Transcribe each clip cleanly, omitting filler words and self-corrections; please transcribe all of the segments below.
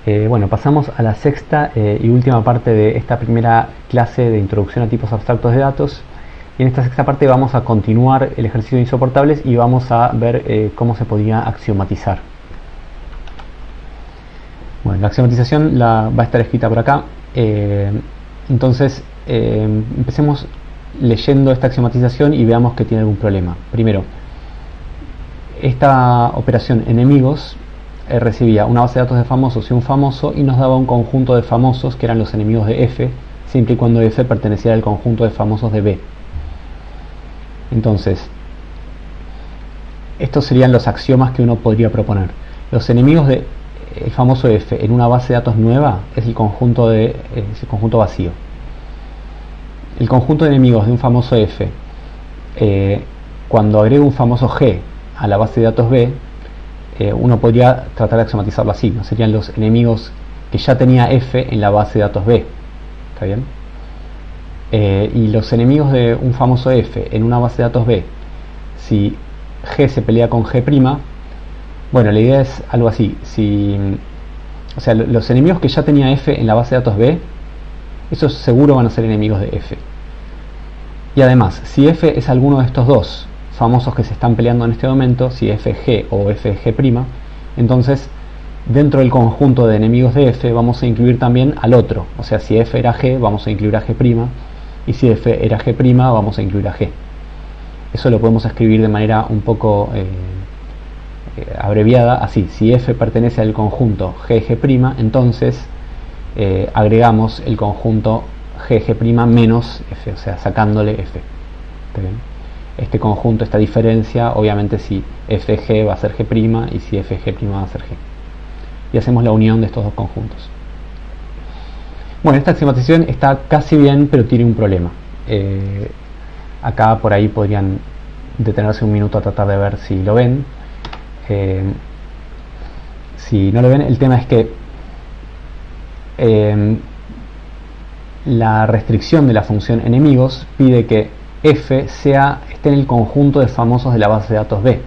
Bueno, pasamos a la sexta y última parte de esta primera clase de introducción a tipos abstractos de datos. Y en esta sexta parte vamos a continuar el ejercicio de insoportables y vamos a ver cómo se podía axiomatizar. Bueno, la axiomatización va a estar escrita por acá. Entonces, empecemos leyendo esta axiomatización y veamos que tiene algún problema. Primero, esta operación enemigos recibía una base de datos de famosos y un famoso y nos daba un conjunto de famosos que eran los enemigos de F, siempre y cuando F perteneciera al conjunto de famosos de B. Entonces, estos serían los axiomas que uno podría proponer. Los enemigos del famoso F en una base de datos nueva es el conjunto vacío. El conjunto de enemigos de un famoso F, cuando agrego un famoso G a la base de datos B, uno podría tratar de axiomatizarlo así, ¿no? Serían los enemigos que ya tenía F en la base de datos B. ¿Está bien? Y los enemigos de un famoso F en una base de datos B, si G se pelea con G', bueno, la idea es algo así. O sea, los enemigos que ya tenía F en la base de datos B, esos seguro van a ser enemigos de F. Y además, si F es alguno de estos dos famosos que se están peleando en este momento, si FG o FG', entonces dentro del conjunto de enemigos de F vamos a incluir también al otro. O sea, si F era G, vamos a incluir a G', y si F era G', vamos a incluir a G. Eso lo podemos escribir de manera un poco abreviada, así: si F pertenece al conjunto GG', entonces agregamos el conjunto GG' menos F, o sea, sacándole F. ¿Está bien? Este conjunto, esta diferencia, obviamente si FG va a ser G' y si FG' va a ser G. Y hacemos la unión de estos dos conjuntos. Bueno, esta axiomatización está casi bien, pero tiene un problema. Acá por ahí podrían detenerse un minuto a tratar de ver si lo ven. Si no lo ven, el tema es que la restricción de la función enemigos pide que F esté en el conjunto de famosos de la base de datos B.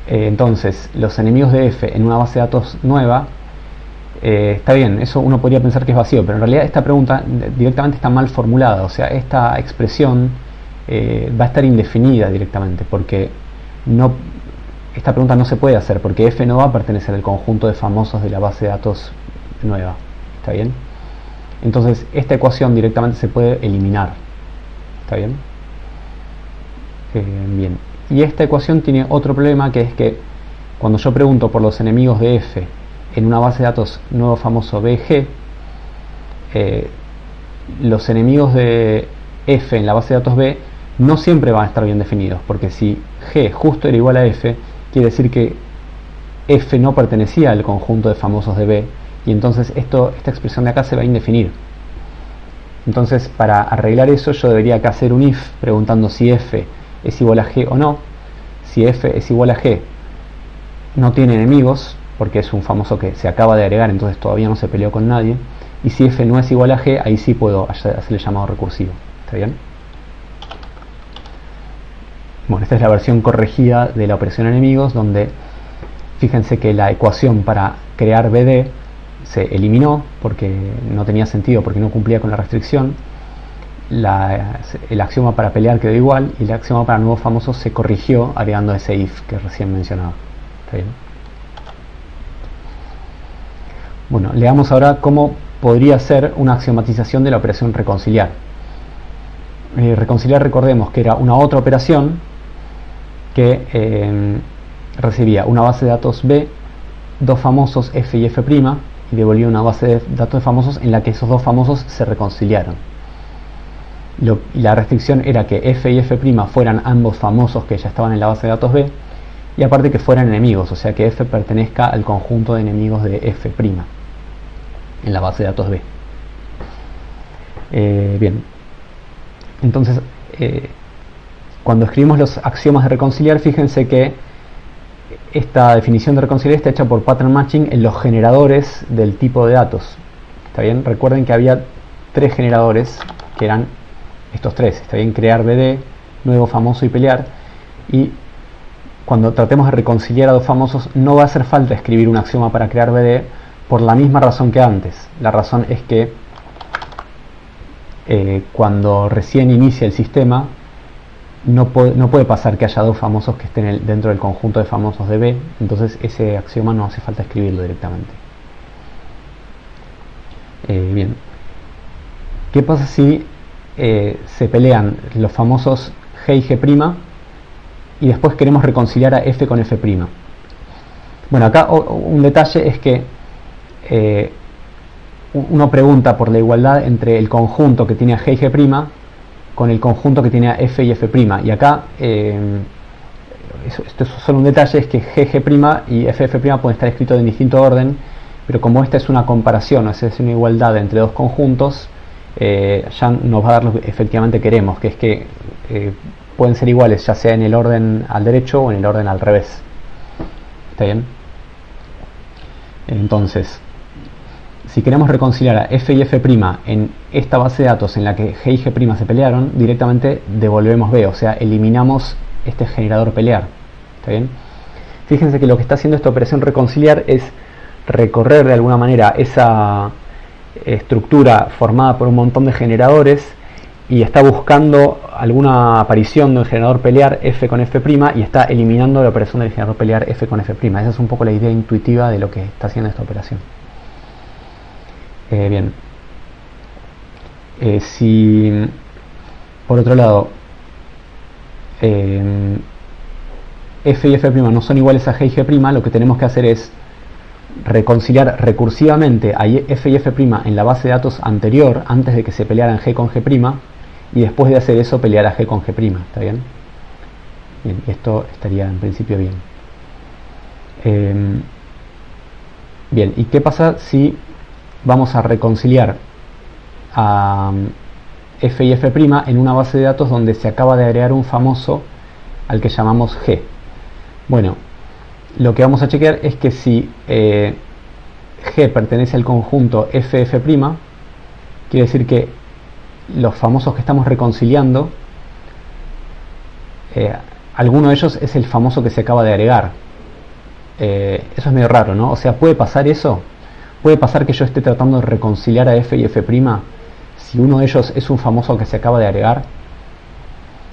Entonces, los enemigos de F en una base de datos nueva, está bien, eso uno podría pensar que es vacío, pero en realidad esta pregunta directamente está mal formulada. O sea, esta expresión va a estar indefinida directamente, porque esta pregunta no se puede hacer, porque F no va a pertenecer al conjunto de famosos de la base de datos nueva. ¿Está bien? Entonces, esta ecuación directamente se puede eliminar. ¿Está bien? Bien. Y esta ecuación tiene otro problema, que es que cuando yo pregunto por los enemigos de F en una base de datos nuevo famoso BG, los enemigos de F en la base de datos B no siempre van a estar bien definidos, porque si G justo era igual a F, quiere decir que F no pertenecía al conjunto de famosos de B, y entonces esta expresión de acá se va a indefinir. Entonces, para arreglar eso, yo debería acá hacer un if preguntando si F es igual a G o no. Si F es igual a G, no tiene enemigos, porque es un famoso que se acaba de agregar, entonces todavía no se peleó con nadie. Y si F no es igual a G, ahí sí puedo hacerle llamado recursivo. ¿Está bien? Bueno, esta es la versión corregida de la operación enemigos, donde fíjense que la ecuación para crear BD se eliminó porque no tenía sentido, porque no cumplía con la restricción. El axioma para pelear quedó igual y el axioma para nuevos famosos se corrigió agregando ese if que recién mencionaba. ¿Está bien? Bueno, leamos ahora cómo podría ser una axiomatización de la operación reconciliar. Reconciliar, recordemos que era una otra operación que recibía una base de datos B, dos famosos F y F', y devolvía una base de datos de famosos en la que esos dos famosos se reconciliaron. La restricción era que F y F' fueran ambos famosos que ya estaban en la base de datos B, y aparte que fueran enemigos, o sea que F pertenezca al conjunto de enemigos de F' en la base de datos B. Bien, entonces cuando escribimos los axiomas de reconciliar, fíjense que esta definición de reconciliar está hecha por pattern matching en los generadores del tipo de datos. ¿Está bien? Recuerden que había tres generadores que eran estos tres. Está bien: crear BD, nuevo famoso y pelear. Y cuando tratemos de reconciliar a dos famosos, no va a hacer falta escribir un axioma para crear BD por la misma razón que antes. La razón es que cuando recién inicia el sistema, no puede pasar que haya dos famosos que estén dentro del conjunto de famosos de B, entonces ese axioma no hace falta escribirlo directamente. Bien, ¿qué pasa si se pelean los famosos G y G' y después queremos reconciliar a F con F'? Bueno, acá un detalle es que uno pregunta por la igualdad entre el conjunto que tiene a G y G' con el conjunto que tiene a F y F', y acá esto es solo un detalle, es que G, G' y F, F' pueden estar escritos en distinto orden, pero como esta es una comparación, es una igualdad entre dos conjuntos, ya nos va a dar lo que efectivamente queremos, que es que pueden ser iguales ya sea en el orden al derecho o en el orden al revés. ¿Está bien? Entonces, si queremos reconciliar a F y F' en esta base de datos en la que G y G' se pelearon, directamente devolvemos B, o sea, eliminamos este generador pelear. ¿Está bien? Fíjense que lo que está haciendo esta operación reconciliar es recorrer de alguna manera esa estructura formada por un montón de generadores y está buscando alguna aparición del generador pelear F con F' y está eliminando la operación del generador pelear F con F'. Esa es un poco la idea intuitiva de lo que está haciendo esta operación. Bien, si por otro lado F y F' no son iguales a G y G', lo que tenemos que hacer es reconciliar recursivamente a F y F' en la base de datos anterior, antes de que se pelearan G con G', y después de hacer eso pelear a G con G'. ¿Está bien? Bien, esto estaría en principio bien. Bien, ¿y qué pasa si vamos a reconciliar a F y F' en una base de datos donde se acaba de agregar un famoso al que llamamos G? Bueno, lo que vamos a chequear es que si G pertenece al conjunto F', quiere decir que los famosos que estamos reconciliando, alguno de ellos es el famoso que se acaba de agregar. Eso es medio raro, ¿no? O sea, ¿puede pasar eso? ¿Puede pasar que yo esté tratando de reconciliar a F y F' si uno de ellos es un famoso que se acaba de agregar?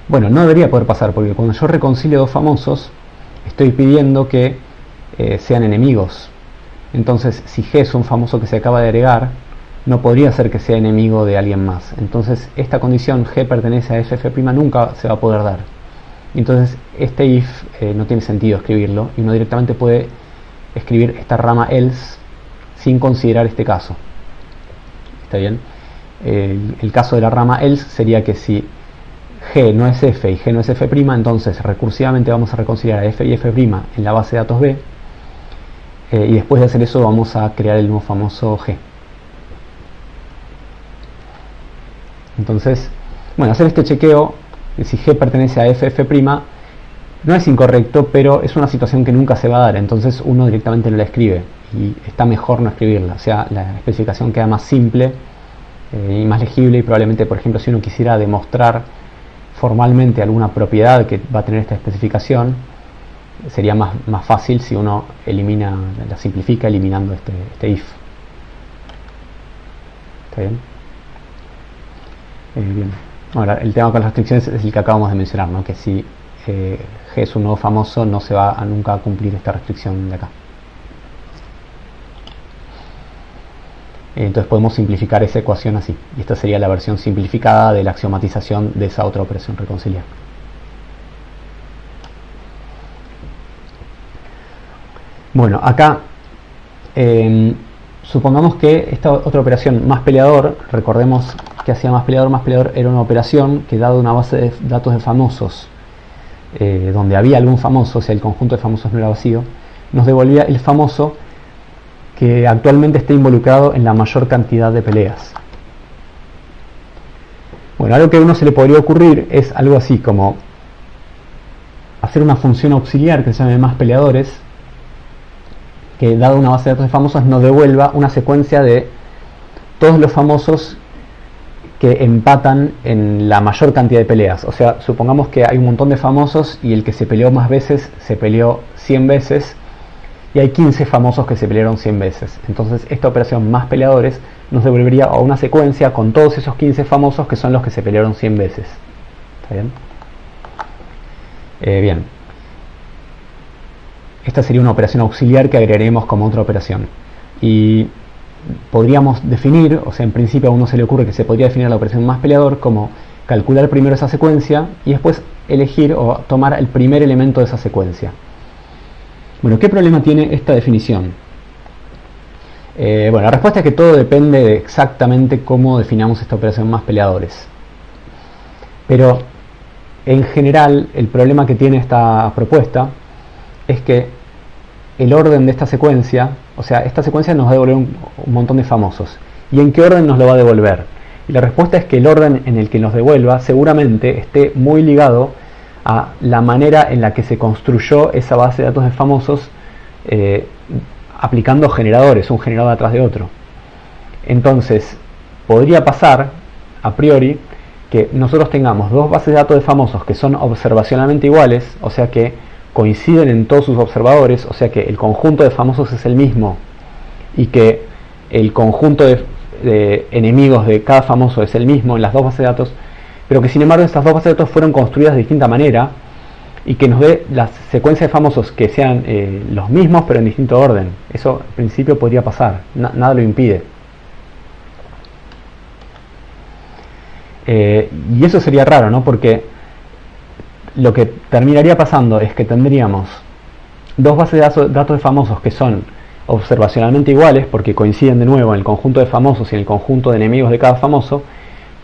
Bueno, no debería poder pasar, porque cuando yo reconcilio dos famosos, estoy pidiendo que sean enemigos. Entonces, si G es un famoso que se acaba de agregar, no podría ser que sea enemigo de alguien más. Entonces, esta condición G pertenece a F', nunca se va a poder dar. Entonces, este if no tiene sentido escribirlo, y uno directamente puede escribir esta rama else sin considerar este caso. ¿Está bien? El caso de la rama else sería que si G no es F y G no es F', entonces recursivamente vamos a reconciliar a F y F' en la base de datos B, y después de hacer eso vamos a crear el nuevo famoso G. Entonces, bueno, hacer este chequeo de si G pertenece a F', no es incorrecto, pero es una situación que nunca se va a dar, entonces uno directamente no la escribe, y está mejor no escribirla. O sea, la especificación queda más simple y más legible, y probablemente, por ejemplo, si uno quisiera demostrar formalmente alguna propiedad que va a tener esta especificación, sería más fácil si uno la simplifica eliminando este if. ¿Está bien? Bien. Ahora, el tema con las restricciones es el que acabamos de mencionar, ¿no? Que si G es un nuevo famoso, no se va nunca a cumplir esta restricción de acá. Entonces podemos simplificar esa ecuación así, y esta sería la versión simplificada de la axiomatización de esa otra operación reconciliar. Bueno, acá supongamos que esta otra operación más peleador, recordemos que hacía más peleador era una operación que, dado una base de datos de famosos donde había algún famoso, o sea, el conjunto de famosos no era vacío, nos devolvía el famoso que actualmente está involucrado en la mayor cantidad de peleas. Bueno, algo que a uno se le podría ocurrir es algo así como hacer una función auxiliar que se llame más peleadores, que, dado una base de datos de famosos, nos devuelva una secuencia de todos los famosos que empatan en la mayor cantidad de peleas. O sea, supongamos que hay un montón de famosos y el que se peleó más veces se peleó 100 veces y hay 15 famosos que se pelearon 100 veces. Entonces esta operación más peleadores nos devolvería a una secuencia con todos esos 15 famosos que son los que se pelearon 100 veces. ¿Está bien? Bien. Esta sería una operación auxiliar que agregaremos como otra operación. Y podríamos definir, o sea, en principio a uno se le ocurre que se podría definir la operación más peleador como calcular primero esa secuencia y después elegir o tomar el primer elemento de esa secuencia. Bueno, ¿qué problema tiene esta definición? Bueno, la respuesta es que todo depende de exactamente cómo definamos esta operación más peleadores. Pero en general el problema que tiene esta propuesta es que el orden de esta secuencia, o sea, esta secuencia nos va a devolver un montón de famosos. ¿Y en qué orden nos lo va a devolver? Y la respuesta es que el orden en el que nos devuelva seguramente esté muy ligado a la manera en la que se construyó esa base de datos de famosos aplicando generadores, un generador atrás de otro. Entonces, podría pasar, a priori, que nosotros tengamos dos bases de datos de famosos que son observacionalmente iguales, o sea que coinciden en todos sus observadores, o sea que el conjunto de famosos es el mismo y que el conjunto de enemigos de cada famoso es el mismo en las dos bases de datos, pero que sin embargo estas dos bases de datos fueron construidas de distinta manera y que nos dé las secuencias de famosos que sean los mismos pero en distinto orden. Eso en principio podría pasar, nada lo impide. Y eso sería raro, ¿no? Porque lo que terminaría pasando es que tendríamos dos bases de datos de famosos que son observacionalmente iguales porque coinciden de nuevo en el conjunto de famosos y en el conjunto de enemigos de cada famoso,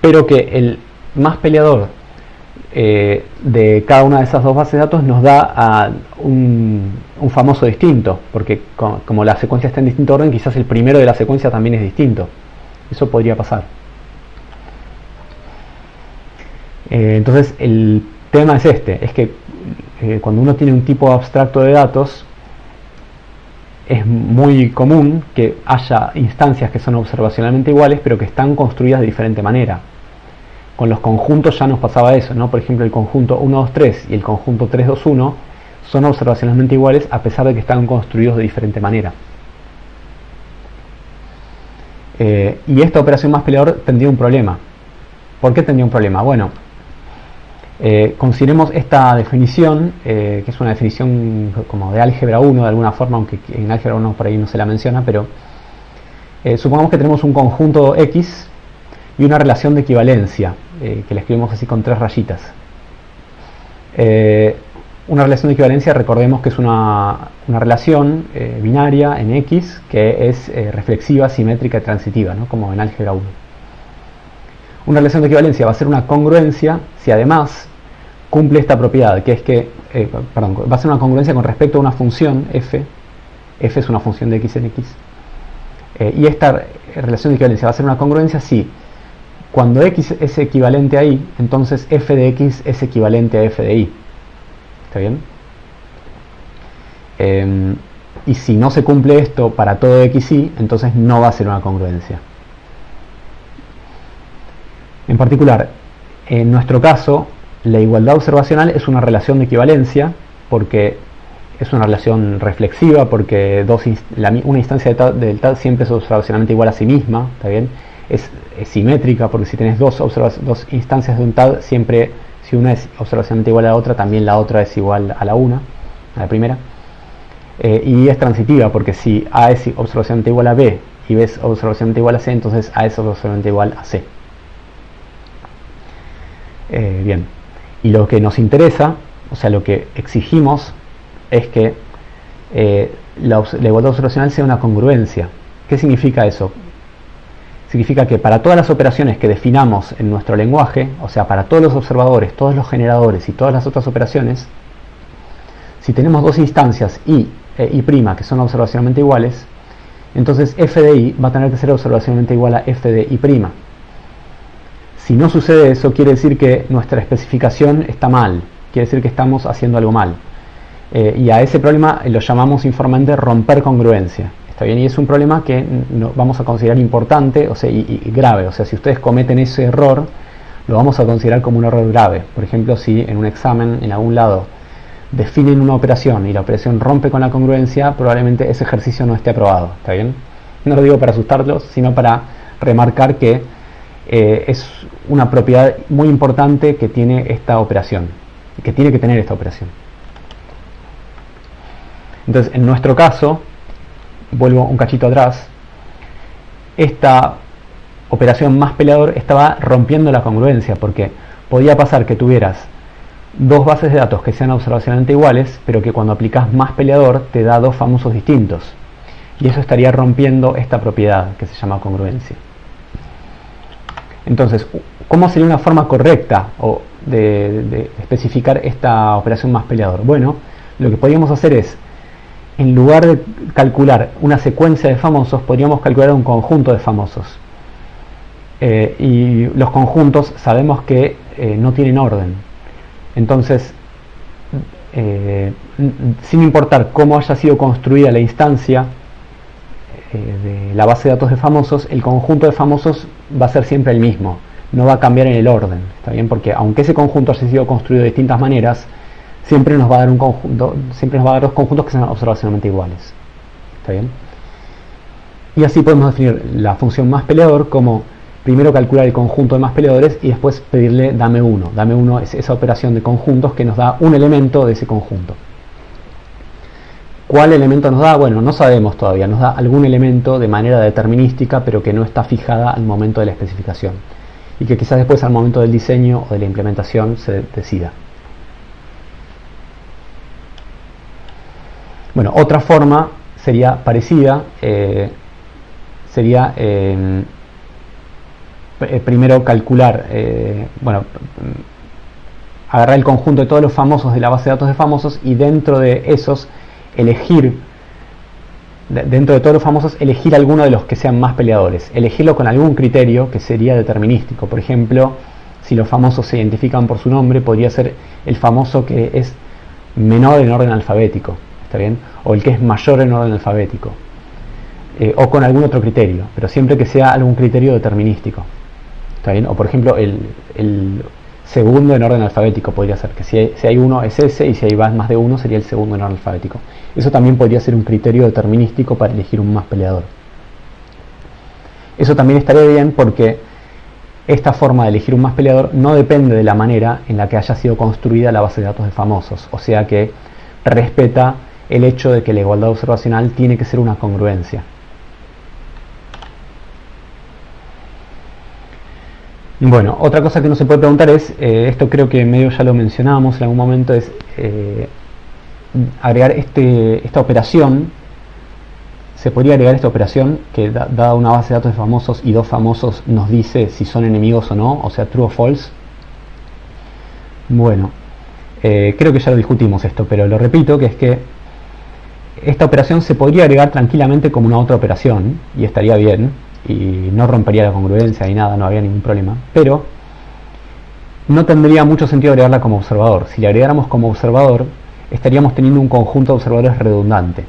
pero que el más peleador de cada una de esas dos bases de datos nos da a un famoso distinto, porque como la secuencia está en distinto orden, quizás el primero de la secuencia también es distinto. Eso podría pasar. Entonces el tema es es que cuando uno tiene un tipo abstracto de datos, es muy común que haya instancias que son observacionalmente iguales, pero que están construidas de diferente manera. Con los conjuntos ya nos pasaba eso, ¿no? Por ejemplo, el conjunto 1, 2, 3 y el conjunto 3, 2, 1 son observacionalmente iguales a pesar de que están construidos de diferente manera. Y esta operación más peleador tendría un problema. ¿Por qué tendría un problema? Bueno, consideremos esta definición, que es una definición como de álgebra 1 de alguna forma, aunque en álgebra 1 por ahí no se la menciona, pero supongamos que tenemos un conjunto X y una relación de equivalencia, que la escribimos así con 3 rayitas. Una relación de equivalencia, recordemos que es una relación binaria en X que es reflexiva, simétrica y transitiva, ¿no? Como en álgebra 1. Una relación de equivalencia va a ser una congruencia si además cumple esta propiedad, que es que, va a ser una congruencia con respecto a una función f es una función de x en x, y esta relación de equivalencia va a ser una congruencia si cuando x es equivalente a y, entonces f de x es equivalente a f de y. ¿Está bien? Y si no se cumple esto para todo x y, entonces no va a ser una congruencia. En particular, en nuestro caso, la igualdad observacional es una relación de equivalencia porque es una relación reflexiva, porque una instancia del TAD siempre es observacionalmente igual a sí misma, ¿está bien? Es simétrica porque si tenés dos instancias de un TAD, siempre si una es observacionalmente igual a la otra, también la otra es igual a la primera. Y es transitiva porque si A es observacionalmente igual a B y B es observacionalmente igual a C, entonces A es observacionalmente igual a C. Bien, y lo que nos interesa, o sea, lo que exigimos es que la igualdad observacional sea una congruencia. ¿Qué significa eso? Significa que para todas las operacion'es que definamos en nuestro lenguaje, o sea, para todos los observadores, todos los generadores y todas las otras operaciones, si tenemos dos instancias y e y' que son observacionalmente iguales, entonces f de y va a tener que ser observacionalmente igual a f de y'. Si no sucede eso, quiere decir que nuestra especificación está mal, quiere decir que estamos haciendo algo mal. Y a ese problema lo llamamos informalmente romper congruencia. ¿Está bien? Y es un problema que vamos a considerar importante, o sea, y grave. O sea, si ustedes cometen ese error, lo vamos a considerar como un error grave. Por ejemplo, si en un examen, en algún lado, definen una operación y la operación rompe con la congruencia, probablemente ese ejercicio no esté aprobado. ¿Está bien? No lo digo para asustarlos, sino para remarcar que es una propiedad muy importante que tiene esta operación, que tiene que tener esta operación. Entonces, en nuestro caso, vuelvo un cachito atrás, esta operación más peleador estaba rompiendo la congruencia, porque podía pasar que tuvieras dos bases de datos que sean observacionalmente iguales, pero que cuando aplicas más peleador te da dos famosos distintos, y eso estaría rompiendo esta propiedad que se llama congruencia. Entonces, ¿cómo sería una forma correcta de especificar esta operación más peleador? Bueno, lo que podríamos hacer es, en lugar de calcular una secuencia de famosos, podríamos calcular un conjunto de famosos. Y los conjuntos sabemos que no tienen orden. Entonces, sin importar cómo haya sido construida la instancia de la base de datos de famosos, el conjunto de famosos va a ser siempre el mismo, no va a cambiar en el orden, ¿está bien? Porque aunque ese conjunto haya sido construido de distintas maneras, siempre nos va a dar un conjunto, siempre nos va a dar dos conjuntos que sean observacionalmente iguales, ¿está bien? Y así podemos definir la función más peleador como primero calcular el conjunto de más peleadores y después pedirle dame uno. Dame uno es esa operación de conjuntos que nos da un elemento de ese conjunto. ¿Cuál elemento nos da? Bueno, no sabemos todavía, nos da algún elemento de manera determinística, pero que no está fijada al momento de la especificación, y que quizás después al momento del diseño o de la implementación se decida. Bueno, otra forma sería parecida, sería primero calcular, agarrar el conjunto de todos los famosos de la base de datos de famosos y dentro de esos elegir, dentro de todos los famosos, elegir alguno de los que sean más peleadores, elegirlo con algún criterio que sería determinístico. Por ejemplo, si los famosos se identifican por su nombre, podría ser el famoso que es menor en orden alfabético, ¿está bien? O el que es mayor en orden alfabético, o con algún otro criterio, pero siempre que sea algún criterio determinístico, ¿está bien? O por ejemplo el segundo en orden alfabético podría ser, que si hay uno es ese, y si hay más de uno sería el segundo en orden alfabético. Eso también podría ser un criterio determinístico para elegir un más peleador. Eso también estaría bien porque esta forma de elegir un más peleador no depende de la manera en la que haya sido construida la base de datos de famosos, o sea que respeta el hecho de que la igualdad observacional tiene que ser una congruencia. Bueno, otra cosa que uno se puede preguntar es, esto creo que medio ya lo mencionamos en algún momento, es agregar esta operación. Se podría agregar esta operación que dada una base de datos de famosos y dos famosos nos dice si son enemigos o no, o sea, true o false. Bueno, creo que ya lo discutimos esto, pero lo repito, que es que esta operación se podría agregar tranquilamente como una otra operación y estaría bien y no rompería la congruencia ni nada, no habría ningún problema, pero no tendría mucho sentido agregarla como observador. Si la agregáramos como observador, estaríamos teniendo un conjunto de observadores redundante,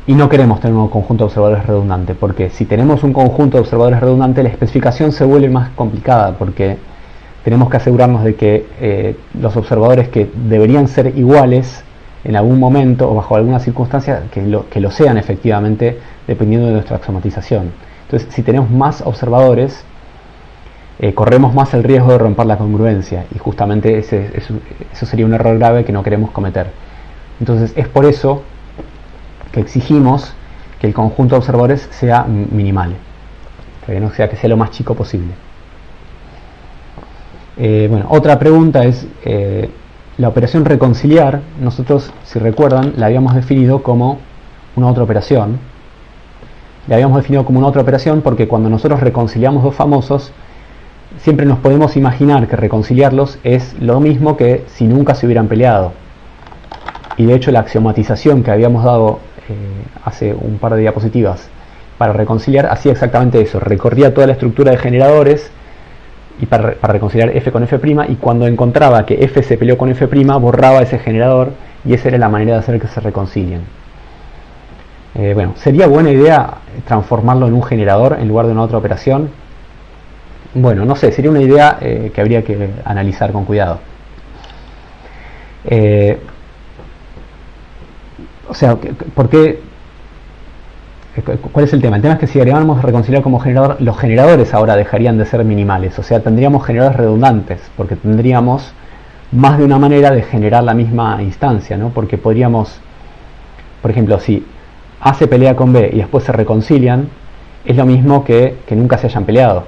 y no queremos tener un conjunto de observadores redundante, porque si tenemos un conjunto de observadores redundante, la especificación se vuelve más complicada, porque tenemos que asegurarnos de que los observadores que deberían ser iguales en algún momento o bajo alguna circunstancia, que lo sean efectivamente, dependiendo de nuestra axiommatización. Entonces, si tenemos más observadores, corremos más el riesgo de romper la congruencia, y justamente eso sería un error grave que no queremos cometer. Entonces, es por eso que exigimos que el conjunto de observadores sea minimal, o sea, que sea lo más chico posible. Bueno, otra pregunta es, la operación reconciliar, nosotros, si recuerdan, la habíamos definido como una otra operación. La habíamos definido como una otra operación porque cuando nosotros reconciliamos dos famosos, siempre nos podemos imaginar que reconciliarlos es lo mismo que si nunca se hubieran peleado. Y de hecho la axiomatización que habíamos dado hace un par de diapositivas para reconciliar hacía exactamente eso, recorría toda la estructura de generadores y para reconciliar f con f', y cuando encontraba que f se peleó con f', borraba ese generador, y esa era la manera de hacer que se reconcilien. Bueno, ¿sería buena idea transformarlo en un generador en lugar de una otra operación? Bueno, no sé, sería una idea que habría que analizar con cuidado. O sea, ¿por qué? ¿Cuál es el tema? El tema es que si agregáramos reconciliar como generador, los generadores ahora dejarían de ser minimales, o sea, tendríamos generadores redundantes, porque tendríamos más de una manera de generar la misma instancia, ¿no? Porque podríamos, por ejemplo, si A se pelea con B y después se reconcilian, es lo mismo que nunca se hayan peleado.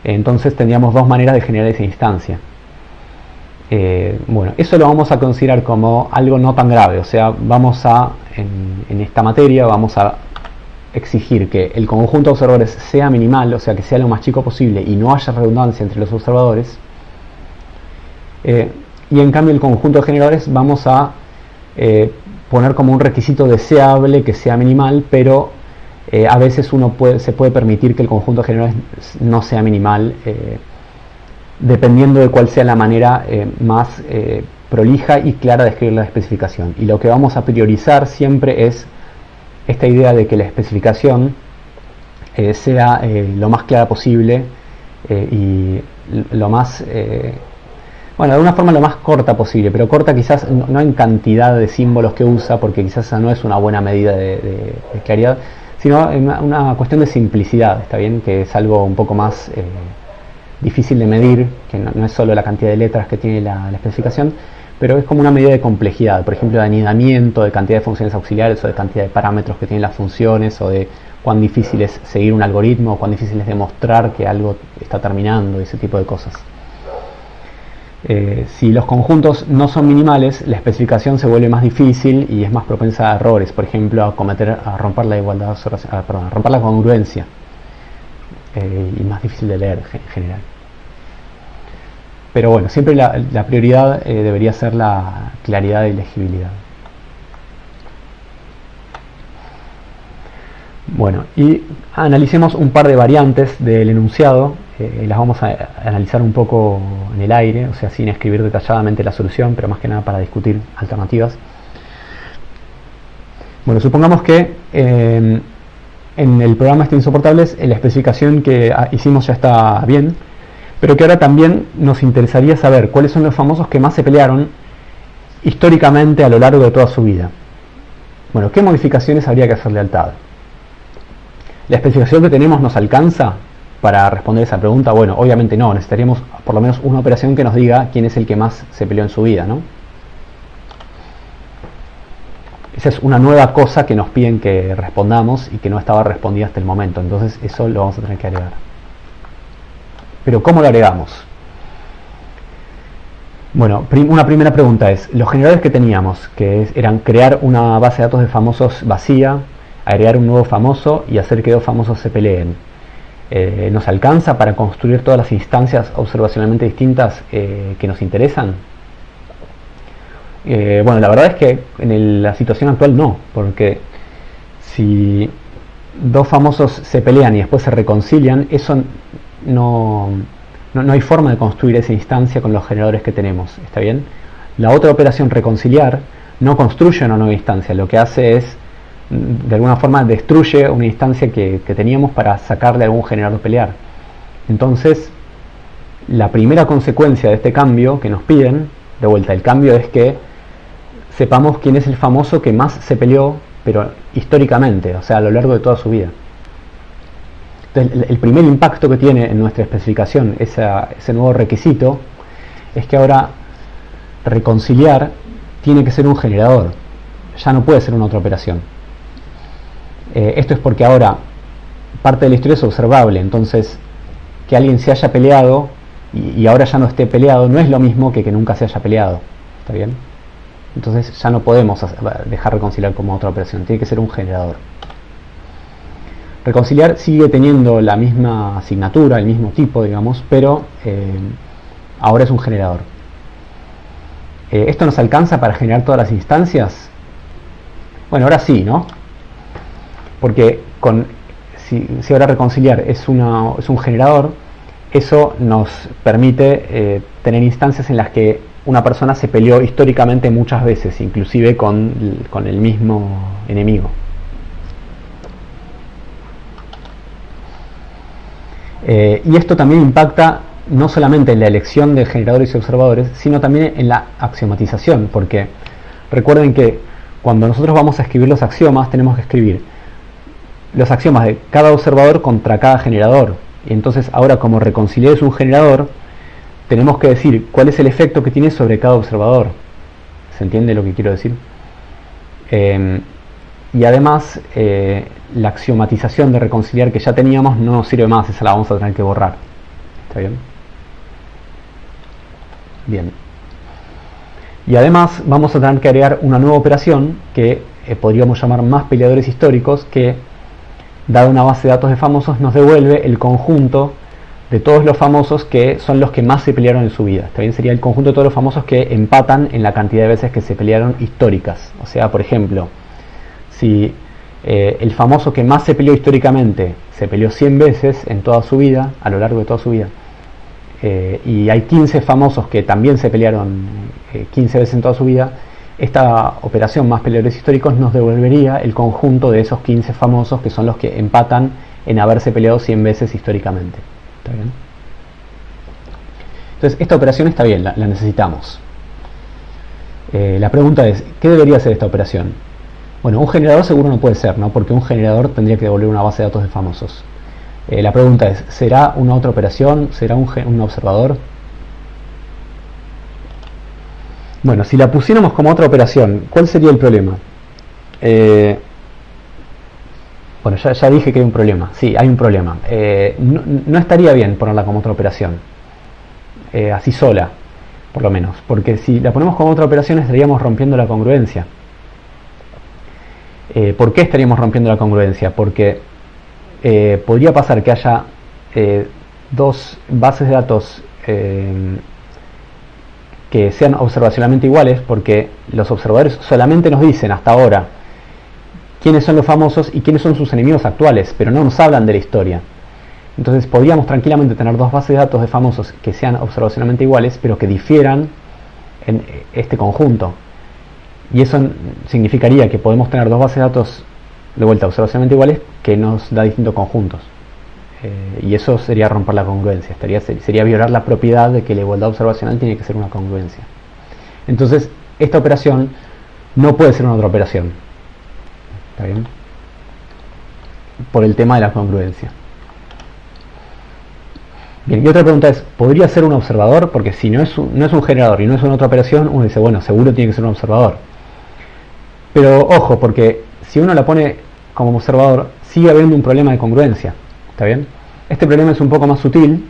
Entonces tendríamos dos maneras de generar esa instancia. Bueno, eso lo vamos a considerar como algo no tan grave, o sea, vamos a, en esta materia, vamos a exigir que el conjunto de observadores sea minimal, o sea, que sea lo más chico posible y no haya redundancia entre los observadores. Y en cambio el conjunto de generadores vamos a poner como un requisito deseable que sea minimal, pero a veces se puede permitir que el conjunto de generadores no sea minimal, dependiendo de cuál sea la manera más prolija y clara de escribir la especificación. Y lo que vamos a priorizar siempre es esta idea de que la especificación sea lo más clara posible y lo más, bueno, de alguna forma lo más corta posible, pero corta quizás no en cantidad de símbolos que usa, porque quizás esa no es una buena medida de claridad, sino en una cuestión de simplicidad, ¿está bien? Que es algo un poco más difícil de medir, que no es solo la cantidad de letras que tiene la especificación, pero es como una medida de complejidad, por ejemplo, de anidamiento, de cantidad de funciones auxiliares o de cantidad de parámetros que tienen las funciones, o de cuán difícil es seguir un algoritmo, o cuán difícil es demostrar que algo está terminando, ese tipo de cosas. Si los conjuntos no son minimales, la especificación se vuelve más difícil y es más propensa a errores, por ejemplo, a romper la igualdad, a romper la congruencia, y más difícil de leer en general. Pero bueno, siempre la prioridad debería ser la claridad y legibilidad. Bueno, y analicemos un par de variantes del enunciado. Las vamos a analizar un poco en el aire, o sea, sin escribir detalladamente la solución, pero más que nada para discutir alternativas. Bueno, supongamos que en el programa Insoportables la especificación que hicimos ya está bien, pero que ahora también nos interesaría saber cuáles son los famosos que más se pelearon históricamente a lo largo de toda su vida. Bueno, ¿qué modificaciones habría que hacerle al TAD? ¿La especificación que tenemos nos alcanza para responder esa pregunta? Bueno, obviamente no, necesitaríamos por lo menos una operación que nos diga quién es el que más se peleó en su vida, ¿no? Esa es una nueva cosa que nos piden que respondamos y que no estaba respondida hasta el momento, entonces eso lo vamos a tener que agregar. Pero ¿cómo lo agregamos? Bueno, una primera pregunta es, los generadores que teníamos, que eran crear una base de datos de famosos vacía, agregar un nuevo famoso y hacer que dos famosos se peleen, ¿nos alcanza para construir todas las instancias observacionalmente distintas que nos interesan? Bueno, la verdad es que en la situación actual no, porque si dos famosos se pelean y después se reconcilian, eso no hay forma de construir esa instancia con los generadores que tenemos, ¿está bien? La otra operación, reconciliar, no construye una nueva instancia, lo que hace es, de alguna forma, destruye una instancia que teníamos para sacarle algún generador pelear. Entonces, la primera consecuencia de este cambio que nos piden, de vuelta, el cambio es que sepamos quién es el famoso que más se peleó, pero históricamente, o sea, a lo largo de toda su vida. Entonces, el primer impacto que tiene en nuestra especificación ese nuevo requisito es que ahora reconciliar tiene que ser un generador, ya no puede ser una otra operación. Esto es porque ahora parte de la historia es observable, entonces que alguien se haya peleado y ahora ya no esté peleado no es lo mismo que nunca se haya peleado, ¿está bien? Entonces ya no podemos dejar reconciliar como otra operación, tiene que ser un generador. Reconciliar sigue teniendo la misma asignatura, el mismo tipo, digamos, pero ahora es un generador. ¿Esto nos alcanza para generar todas las instancias? Bueno, ahora sí, ¿no? Porque si ahora reconciliar es un generador, eso nos permite tener instancias en las que una persona se peleó históricamente muchas veces, inclusive con el mismo enemigo. Y esto también impacta no solamente en la elección de generadores y observadores, sino también en la axiomatización, porque recuerden que cuando nosotros vamos a escribir los axiomas, tenemos que escribir los axiomas de cada observador contra cada generador. Y entonces ahora, como reconciliar es un generador, tenemos que decir cuál es el efecto que tiene sobre cada observador. ¿Se entiende lo que quiero decir? Y además, la axiomatización de reconciliar que ya teníamos no nos sirve más, esa la vamos a tener que borrar. ¿Está bien? Bien. Y además vamos a tener que agregar una nueva operación que podríamos llamar más peleadores históricos, que, dada una base de datos de famosos, nos devuelve el conjunto de todos los famosos que son los que más se pelearon en su vida. También sería el conjunto de todos los famosos que empatan en la cantidad de veces que se pelearon históricas. O sea, por ejemplo, si el famoso que más se peleó históricamente se peleó 100 veces en toda su vida, a lo largo de toda su vida, y hay 15 famosos que también se pelearon 15 veces en toda su vida, esta operación más peleadores históricos nos devolvería el conjunto de esos 15 famosos que son los que empatan en haberse peleado 100 veces históricamente. ¿Está bien? Entonces, esta operación está bien, la necesitamos. La pregunta es, ¿qué debería ser esta operación? Bueno, un generador seguro no puede ser, ¿no? Porque un generador tendría que devolver una base de datos de famosos. La pregunta es, ¿será una otra operación? ¿Será un observador? Bueno, si la pusiéramos como otra operación, ¿cuál sería el problema? Bueno, ya dije que hay un problema. Sí, hay un problema. No estaría bien ponerla como otra operación. Así sola, por lo menos. Porque si la ponemos como otra operación estaríamos rompiendo la congruencia. ¿Por qué estaríamos rompiendo la congruencia? Porque podría pasar que haya dos bases de datos que sean observacionalmente iguales, porque los observadores solamente nos dicen hasta ahora quiénes son los famosos y quiénes son sus enemigos actuales, pero no nos hablan de la historia. Entonces podríamos tranquilamente tener dos bases de datos de famosos que sean observacionalmente iguales, pero que difieran en este conjunto. Y eso significaría que podemos tener dos bases de datos de vuelta observacionalmente iguales que nos da distintos conjuntos. Y eso sería romper la congruencia, sería violar la propiedad de que la igualdad observacional tiene que ser una congruencia. Entonces, esta operación no puede ser una otra operación. ¿Está bien? Por el tema de la congruencia. Bien, y otra pregunta es, ¿podría ser un observador? Porque si no es un generador y no es una otra operación, uno dice, bueno, seguro tiene que ser un observador. Pero ojo, porque si uno la pone como observador, sigue habiendo un problema de congruencia. ¿Está bien? Este problema es un poco más sutil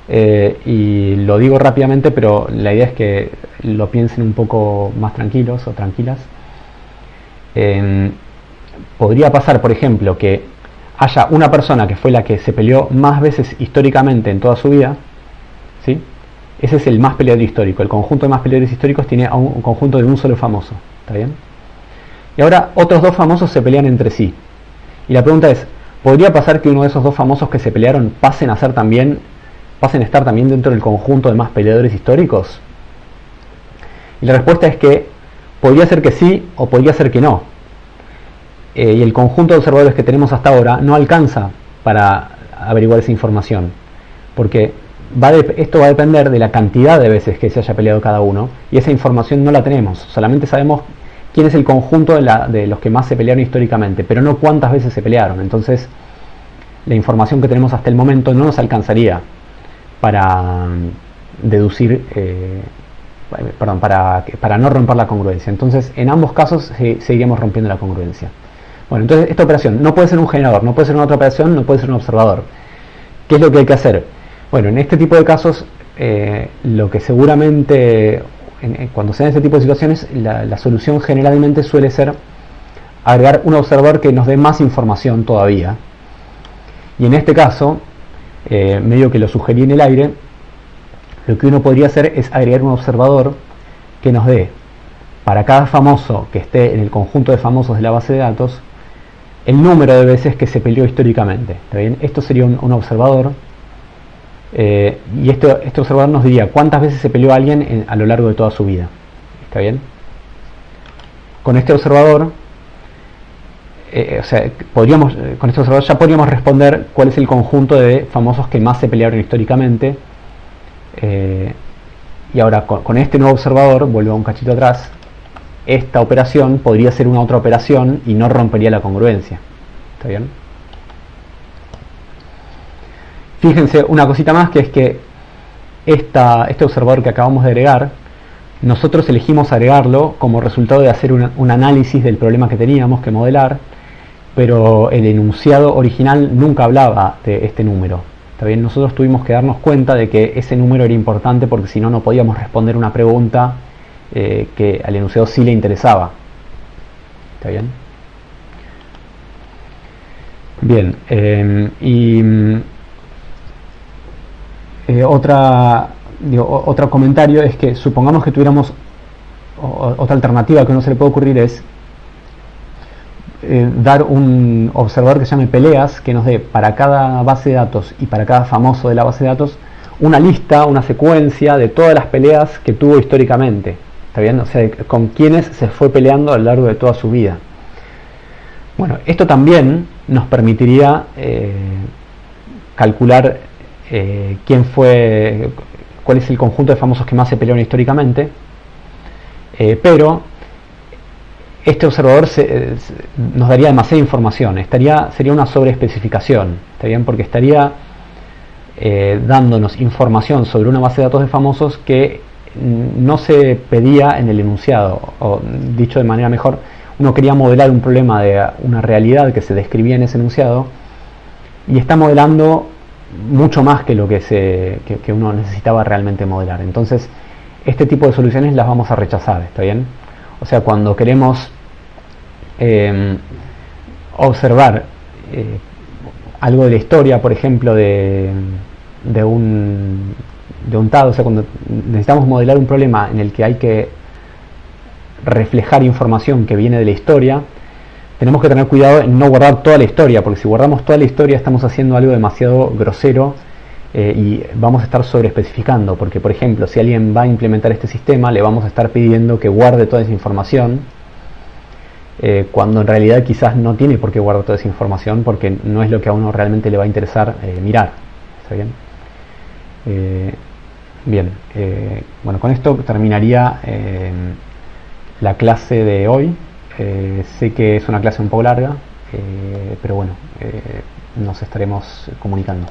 y lo digo rápidamente, pero la idea es que lo piensen un poco más tranquilos o tranquilas. Podría pasar, por ejemplo, que haya una persona que fue la que se peleó más veces históricamente en toda su vida, ¿sí? Ese es el más peleador histórico. El conjunto de más peleadores históricos tiene un conjunto de un solo famoso. ¿Está bien? Y ahora otros dos famosos se pelean entre sí. Y la pregunta es, ¿podría pasar que uno de esos dos famosos que se pelearon pasen a estar también dentro del conjunto de más peleadores históricos? Y la respuesta es que podría ser que sí o podría ser que no. Y el conjunto de observadores que tenemos hasta ahora no alcanza para averiguar esa información, porque esto va a depender de la cantidad de veces que se haya peleado cada uno, y esa información no la tenemos. Solamente sabemos quién es el conjunto de los que más se pelearon históricamente, pero no cuántas veces se pelearon. Entonces la información que tenemos hasta el momento no nos alcanzaría para deducir, para no romper la congruencia. Entonces en ambos casos seguiríamos rompiendo la congruencia. Bueno, entonces esta operación no puede ser un generador, no puede ser una otra operación, no puede ser un observador. ¿Qué es lo que hay que hacer? Bueno, en este tipo de casos, lo que seguramente, cuando se dan este tipo de situaciones, la solución generalmente suele ser agregar un observador que nos dé más información todavía. Y en este caso, medio que lo sugerí en el aire, lo que uno podría hacer es agregar un observador que nos dé, para cada famoso que esté en el conjunto de famosos de la base de datos, el número de veces que se peleó históricamente. ¿Está bien? Esto sería un observador, y este observador nos diría cuántas veces se peleó alguien a lo largo de toda su vida. ¿Está bien? Con este observador o sea, podríamos, con este observador ya podríamos responder cuál es el conjunto de famosos que más se pelearon históricamente. Y ahora con este nuevo observador, vuelvo un cachito atrás, esta operación podría ser una otra operación y no rompería la congruencia. ¿Está bien? Fíjense una cosita más, que es que este observador que acabamos de agregar, nosotros elegimos agregarlo como resultado de hacer un análisis del problema que teníamos que modelar, pero el enunciado original nunca hablaba de este número. ¿Está bien? Nosotros tuvimos que darnos cuenta de que ese número era importante, porque si no, no podíamos responder una pregunta que al enunciado sí le interesaba. ¿Está bien? Bien, otro comentario es que supongamos que tuviéramos otra alternativa que no se le puede ocurrir, es dar un observador que se llame peleas, que nos dé para cada base de datos y para cada famoso de la base de datos una lista, una secuencia de todas las peleas que tuvo históricamente. ¿Está bien? O sea, con quienes se fue peleando a lo largo de toda su vida. Bueno, esto también nos permitiría calcular cuál es el conjunto de famosos que más se pelearon históricamente, pero este observador nos daría demasiada información, sería una sobreespecificación, ¿está bien? Porque estaría dándonos información sobre una base de datos de famosos que no se pedía en el enunciado, o dicho de manera mejor, uno quería modelar un problema de una realidad que se describía en ese enunciado y está modelando mucho más que lo que uno necesitaba realmente modelar. Entonces, este tipo de soluciones las vamos a rechazar, ¿está bien? O sea, cuando queremos observar algo de la historia, por ejemplo, de un TAD, o sea, cuando necesitamos modelar un problema en el que hay que reflejar información que viene de la historia, tenemos que tener cuidado en no guardar toda la historia, porque si guardamos toda la historia estamos haciendo algo demasiado grosero y vamos a estar sobreespecificando, porque por ejemplo, si alguien va a implementar este sistema, le vamos a estar pidiendo que guarde toda esa información, cuando en realidad quizás no tiene por qué guardar toda esa información, porque no es lo que a uno realmente le va a interesar mirar. ¿Está bien? Bien, bueno, con esto terminaría la clase de hoy. Sé que es una clase un poco larga, pero bueno, nos estaremos comunicando.